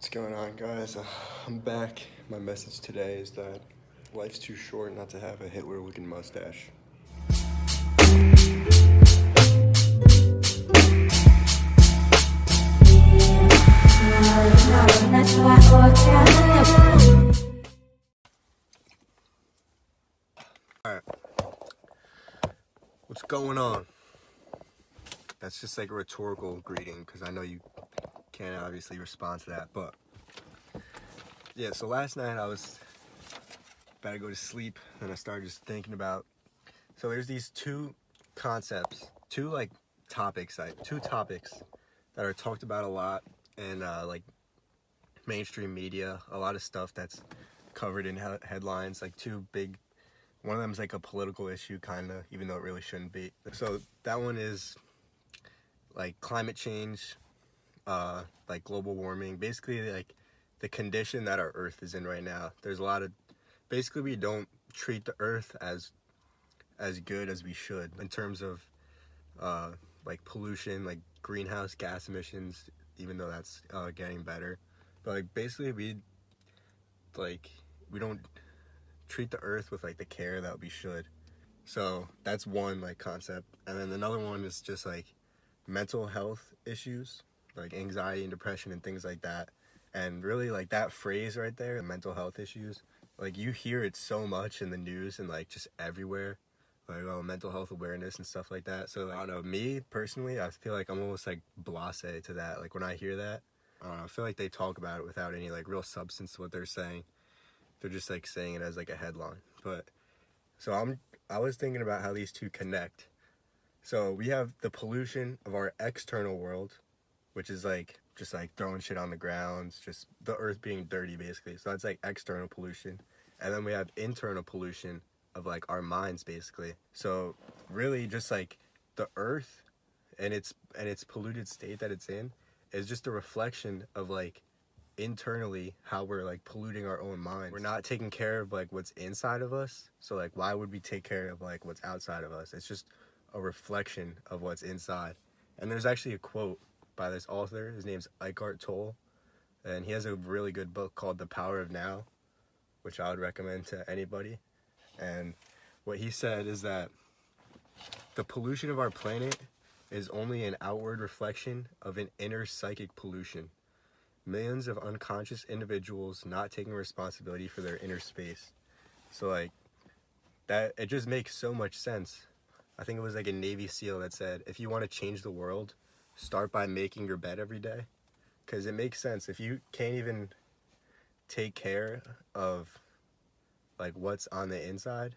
What's going on, guys? I'm back. My message today is that life's too short not to have a Hitler-looking mustache. Alright, what's going on? That's just like a rhetorical greeting because I know you can't obviously respond to that, but yeah, so last night I was about to go to sleep and I started just thinking about, so there's these two concepts, two topics that are talked about a lot in mainstream media, a lot of stuff that's covered in headlines, like two big, one of them is like a political issue kind of, even though it really shouldn't be. So that one is like climate change, like global warming, basically like the condition that our earth is in right now. There's a lot of, basically we don't treat the earth as good as we should in terms of like pollution, like greenhouse gas emissions, even though that's getting better. But like basically we don't treat the earth with like the care that we should. So that's one like concept. And then another one is just like mental health issues, like anxiety and depression and things like that. And really like that phrase right there, mental health issues, like you hear it so much in the news and like just everywhere, like mental health awareness and stuff like that. So like, I don't know, me personally, I feel like I'm almost like blasé to that. Like when I hear that, I don't know, I feel like they talk about it without any like real substance to what they're saying. They're just like saying it as like a headline. But so I was thinking about how these two connect. So we have the pollution of our external world, which is like just like throwing shit on the ground, just the earth being dirty basically. So that's like external pollution. And then we have internal pollution of like our minds basically. So really just like the earth and its polluted state that it's in is just a reflection of like internally how we're like polluting our own minds. We're not taking care of like what's inside of us. So like why would we take care of like what's outside of us? It's just a reflection of what's inside. And there's actually a quote by this author. His name's Eckhart Tolle, and he has a really good book called The Power of Now, which I would recommend to anybody. And what he said is that the pollution of our planet is only an outward reflection of an inner psychic pollution. Millions of unconscious individuals not taking responsibility for their inner space. So like that, it just makes so much sense. I think it was like a Navy SEAL that said, if you want to change the world, start by making your bed every day. Because it makes sense. If you can't even take care of like what's on the inside,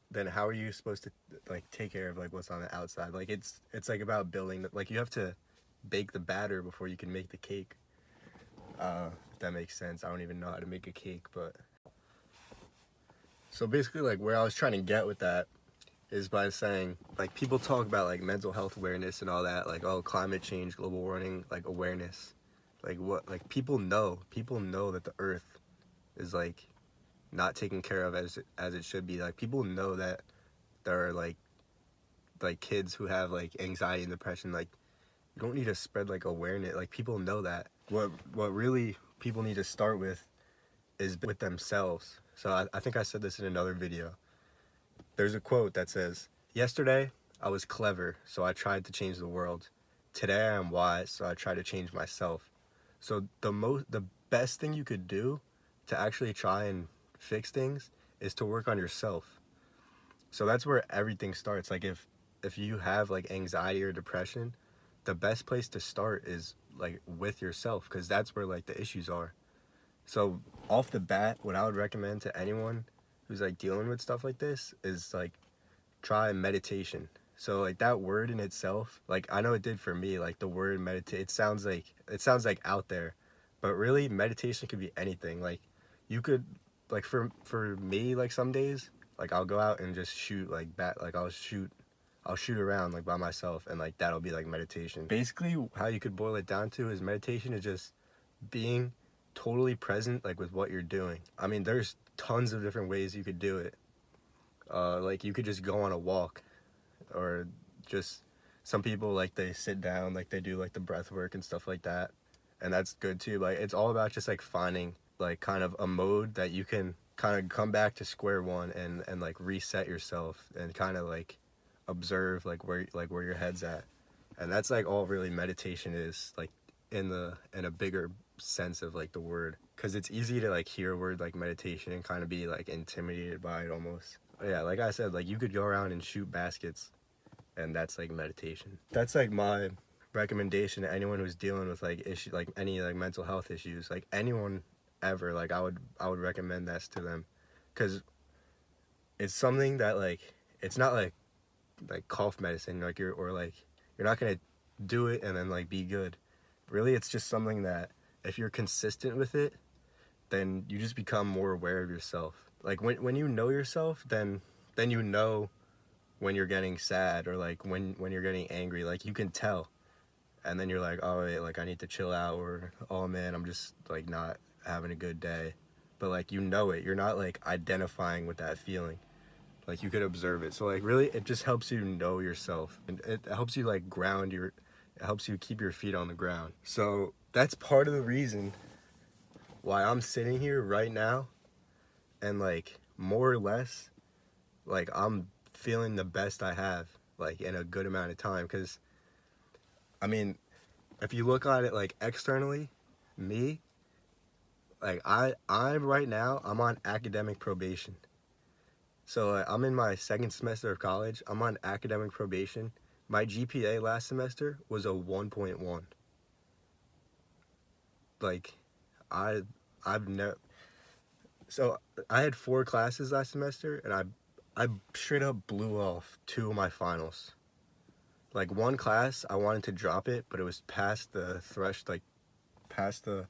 then how are you supposed to like take care of like what's on the outside? Like it's like about building, like you have to bake the batter before you can make the cake. If that makes sense. I don't even know how to make a cake, but so basically like where I was trying to get with that is by saying like people talk about like mental health awareness and all that, like, oh, climate change, global warming, like awareness, like what, like people know that the earth is like not taken care of as it should be. Like people know that there are like kids who have like anxiety and depression. Like you don't need to spread like awareness. Like people know that. What really people need to start with is with themselves. So I think I said this in another video. There's a quote that says, yesterday I was clever, so I tried to change the world. Today I am wise, so I try to change myself. So the best thing you could do to actually try and fix things is to work on yourself. So that's where everything starts. Like if you have like anxiety or depression, the best place to start is like with yourself, because that's where like the issues are. So off the bat, what I would recommend to anyone who's like dealing with stuff like this is like try meditation. So like that word in itself, like I know it did for me, like the word meditate, it sounds like out there, but really meditation could be anything. Like you could, like for me, like some days, like I'll go out and just shoot like like I'll shoot around like by myself, and like that'll be like meditation. Basically how you could boil it down to is meditation is just being totally present like with what you're doing. I mean, there's tons of different ways you could do it. Like you could just go on a walk, or just some people like they sit down, like they do like the breath work and stuff like that, and that's good too. Like, it's all about just like finding like kind of a mode that you can kind of come back to square one and like reset yourself and kind of like observe like where your head's at. And that's like all really meditation is, like in a bigger sense of like the word, because it's easy to like hear a word like meditation and kind of be like intimidated by it almost. Yeah, like I said, like you could go around and shoot baskets, and that's like meditation. That's like my recommendation to anyone who's dealing with like issue, like any like mental health issues, like anyone ever. Like I would recommend that to them, because it's something that like it's not like cough medicine, like you're not gonna do it and then like be good. Really, it's just something that if you're consistent with it, then you just become more aware of yourself. Like when you know yourself, then you know when you're getting sad, or like when you're getting angry. Like you can tell, and then you're like, oh wait, like I need to chill out, or oh man, I'm just like not having a good day. But like you know it, you're not like identifying with that feeling. Like you could observe it. So like really, it just helps you know yourself, and it helps you like it helps you keep your feet on the ground. So that's part of the reason why I'm sitting here right now, and like more or less, like I'm feeling the best I have like in a good amount of time. Because I mean, if you look at it like externally, me, like I'm right now, I'm on academic probation. So I'm in my second semester of college. I'm on academic probation. My GPA last semester was a 1.1. Like I've never. So I had 4 classes last semester, and I straight up blew off 2 of my finals. Like one class, I wanted to drop it, but it was past the past the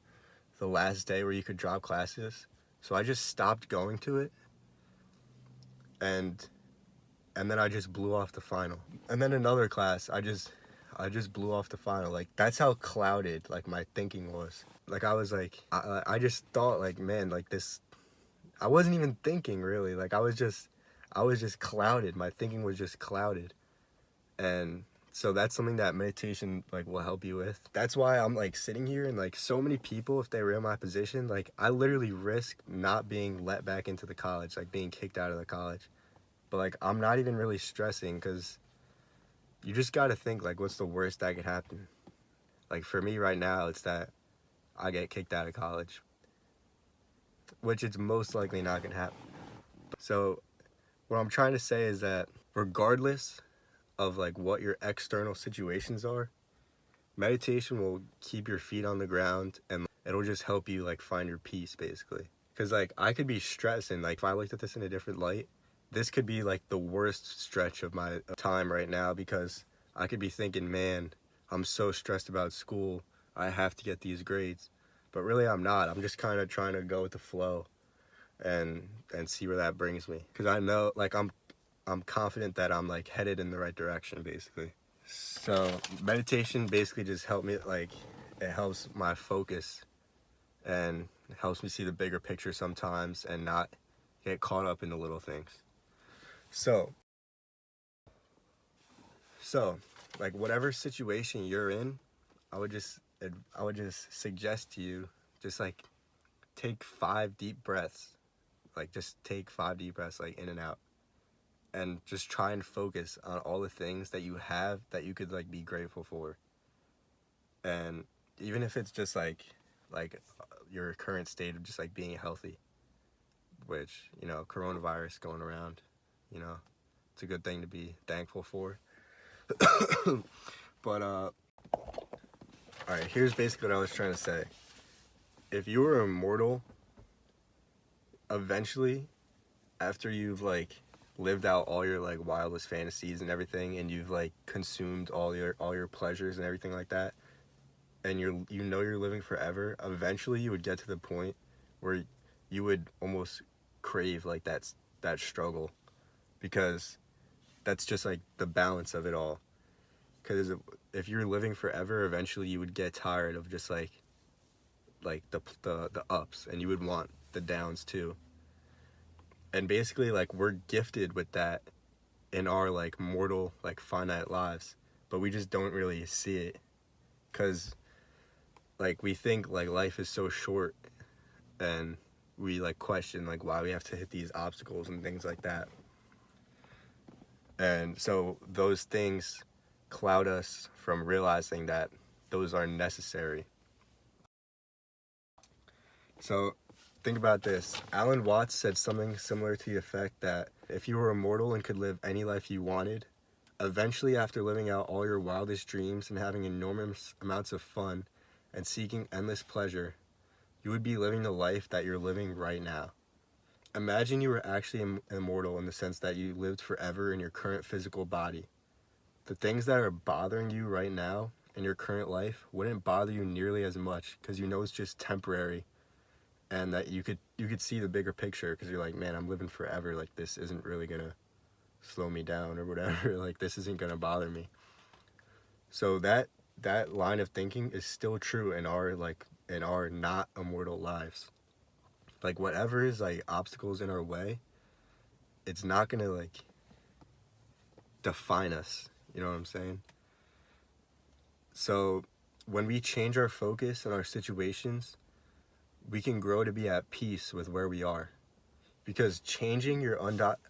last day where you could drop classes. So I just stopped going to it, and then I just blew off the final. And then another class, I just blew off the final. Like that's how clouded like my thinking was. Like I was like I just thought like, man, like this, I wasn't even thinking really. Like I was just clouded. My thinking was just clouded. And so that's something that meditation like will help you with. That's why I'm like sitting here, and like so many people, if they were in my position, like I literally risk not being let back into the college, like being kicked out of the college. But like I'm not even really stressing, because you just got to think like what's the worst that could happen. Like for me right now, it's that I get kicked out of college, which it's most likely not gonna happen. So what I'm trying to say is that regardless of like what your external situations are, meditation will keep your feet on the ground, and it'll just help you like find your peace basically. Because like I could be stressing, like if I looked at this in a different light, this could be like the worst stretch of my time right now, because I could be thinking, man, I'm so stressed about school, I have to get these grades. But really I'm not. I'm just kind of trying to go with the flow and see where that brings me, because I know like I'm confident that I'm like headed in the right direction basically. So meditation basically just helped me, like it helps my focus and helps me see the bigger picture sometimes and not get caught up in the little things. So like whatever situation you're in, I would just suggest to you, just like take 5 deep breaths. Like just take 5 deep breaths, like in and out. And just try and focus on all the things that you have that you could like be grateful for. And even if it's just like your current state of just like being healthy, which, you know, coronavirus going around, you know, it's a good thing to be thankful for. But all right, here's basically what I was trying to say. If you were immortal, eventually, after you've like lived out all your like wildest fantasies and everything, and you've like consumed all your pleasures and everything like that, and you're living forever, eventually you would get to the point where you would almost crave like that struggle, because that's just like the balance of it all. Because if you're living forever, eventually you would get tired of just like the ups, and you would want the downs too. And basically like we're gifted with that in our like mortal like finite lives, but we just don't really see it, because like we think like life is so short, and we like question like why we have to hit these obstacles and things like that. And so those things cloud us from realizing that those are necessary. So think about this. Alan Watts said something similar to the effect that if you were immortal and could live any life you wanted, eventually after living out all your wildest dreams and having enormous amounts of fun and seeking endless pleasure, you would be living the life that you're living right now. Imagine you were actually immortal in the sense that you lived forever in your current physical body. The things that are bothering you right now in your current life wouldn't bother you nearly as much because you know it's just temporary, and that you could see the bigger picture because you're like, man, I'm living forever. Like, this isn't really gonna slow me down or whatever. Like, this isn't gonna bother me. So that line of thinking is still true in our not immortal lives. Like, whatever is like obstacles in our way, it's not gonna like define us. You know what I'm saying? So when we change our focus and our situations, we can grow to be at peace with where we are. Because changing your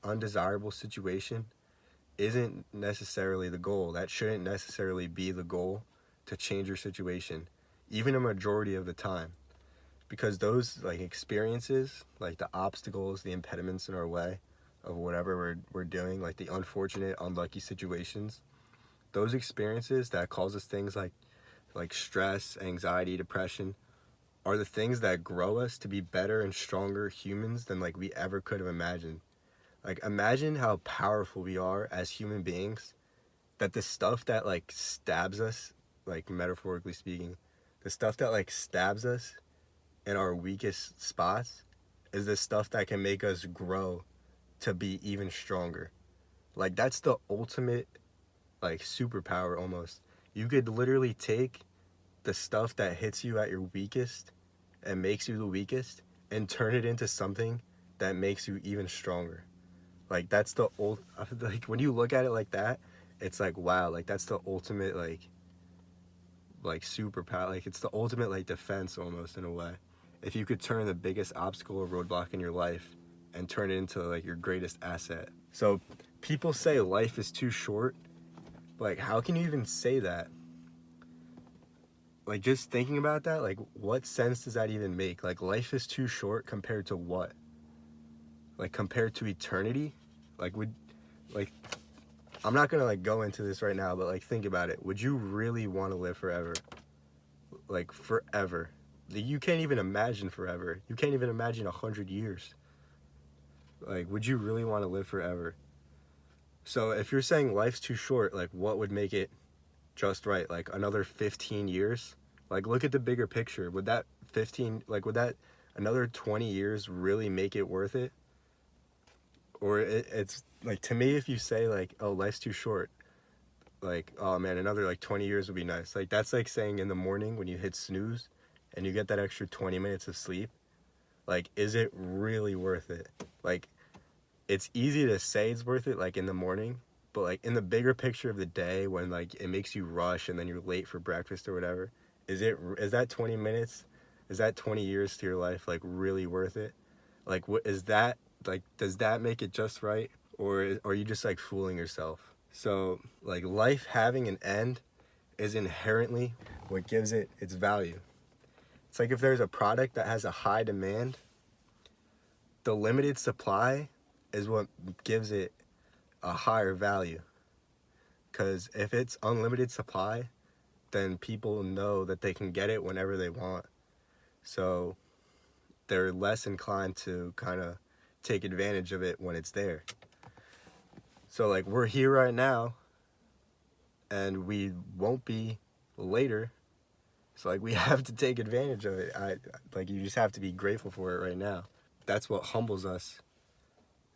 undesirable situation isn't necessarily the goal. That shouldn't necessarily be the goal, to change your situation, even a majority of the time. Because those like experiences, like the obstacles, the impediments in our way of whatever we're doing, like the unfortunate, unlucky situations, those experiences that cause us things like stress, anxiety, depression, are the things that grow us to be better and stronger humans than like we ever could have imagined. Like, imagine how powerful we are as human beings, that the stuff that like stabs us, like metaphorically speaking, the stuff that like stabs us in our weakest spots is the stuff that can make us grow to be even stronger. Like, that's the ultimate like superpower almost. You could literally take the stuff that hits you at your weakest and makes you the weakest and turn it into something that makes you even stronger. Like, that's the like when you look at it like that, it's like, wow, like that's the ultimate like superpower. Like, it's the ultimate like defense almost, in a way. If you could turn the biggest obstacle or roadblock in your life and turn it into like your greatest asset. So people say life is too short. Like, how can you even say that? Like, just thinking about that, like, what sense does that even make? Like, life is too short compared to what? Like, compared to eternity? Like, I'm not gonna like go into this right now, but like, think about it. Would you really want to live forever? Like, forever. You can't even imagine forever. You can't even imagine 100 years. Like, would you really want to live forever? So if you're saying life's too short, like, what would make it just right? Like, another 15 years? Like, look at the bigger picture. Would that another 20 years really make it worth it? Or it's like, to me, if you say like, oh, life's too short, like, oh man, another like 20 years would be nice. Like, that's like saying in the morning when you hit snooze and you get that extra 20 minutes of sleep, like, is it really worth it? Like, it's easy to say it's worth it, like in the morning, but like in the bigger picture of the day, when like it makes you rush and then you're late for breakfast or whatever, is that 20 minutes, is that 20 years to your life like really worth it? Like, what is that, like, does that make it just right? Or are you just like fooling yourself? So like, life having an end is inherently what gives it its value. It's like if there's a product that has a high demand, the limited supply is what gives it a higher value. Because if it's unlimited supply, then people know that they can get it whenever they want. So they're less inclined to kind of take advantage of it when it's there. So like, we're here right now and we won't be later. So like, we have to take advantage of it. Like, you just have to be grateful for it right now. That's what humbles us,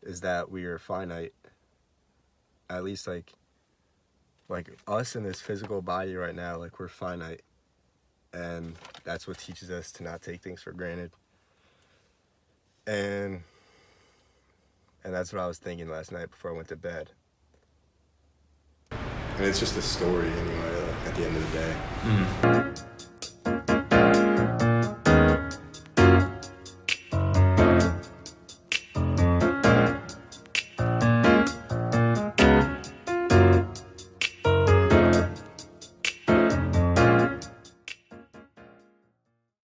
is that we are finite. At least like us in this physical body right now, like, we're finite. And that's what teaches us to not take things for granted. And that's what I was thinking last night before I went to bed. And it's just a story anyway, like, at the end of the day.